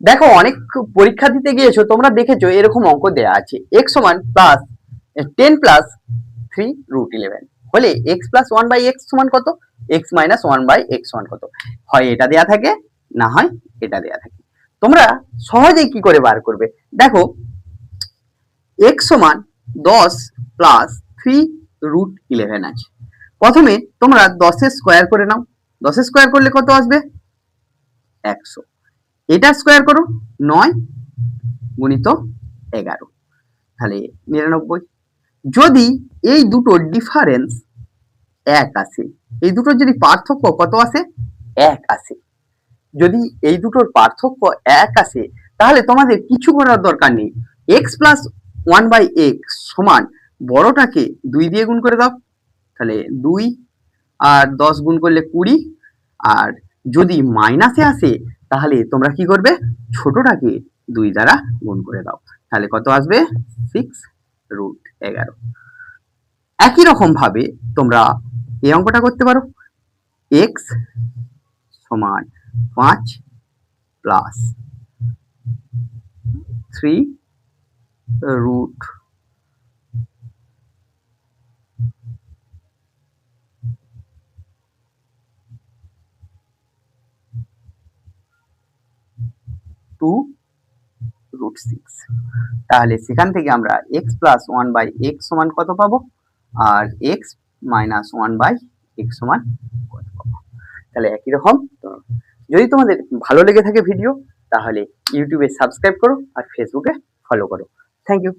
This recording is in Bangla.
দেখো অনেক পরীক্ষা দিতে গিয়েছো, তোমরা দেখেছো এরকম অঙ্ক দেয়া আছে x সমান প্লাস 10 প্লাস 3 রুট 11 হলে x প্লাস 1 বাই x সমান কত, x মাইনাস 1 বাই x সমান কত। হয় এটা দেয়া থাকে, না হয় এটা দেয়া থাকে। তোমরা সহজেই কি করে বার করবে, দেখো x সমান 10 প্লাস 3 রুট 11 আছে। প্রথমে তোমরা 10 এর স্কয়ার করে নাও, 10 এর স্কয়ার করলে কত আসবে 100। এটা স্কয়ার করো 9 গুণিত 11, তাহলে 99। যদি এই দুটোর ডিফারেন্স 1 আসে, এই দুটোর যদি পার্থক্য কত আসে 1 আসে, যদি এই দুটোর পার্থক্য 1 আসে তাহলে তোমাদের কিছু করার দরকার নেই, x প্লাস 1 বাই x সমান বড়টাকে 2 দিয়ে গুণ করে দাও, তাহলে 2 আর 10 গুণ করলে 20। আর যদি মাইনাসে আসে তাহলে তোমরা কি করবে, ছোটটাকে 2 দ্বারা গুণ করে দাও, তাহলে কত আসবে 6 রুট 11। একই রকম ভাবে তোমরা এই অঙ্কটা করতে পারো, x সমান 5 প্লাস 3 রুট 2 রুট 6। তাহলে সেখান থেকে আমরা x প্লাস 1 বাই x সমান কত পাবো, আর x মাইনাস 1 বাই x সমান কত পাবো। তাহলে একই রকম। যদি তোমাদের ভালো লেগে থাকে ভিডিও, তাহলে ইউটিউবে সাবস্ক্রাইব করো আর ফেসবুকে ফলো করো। Thank you.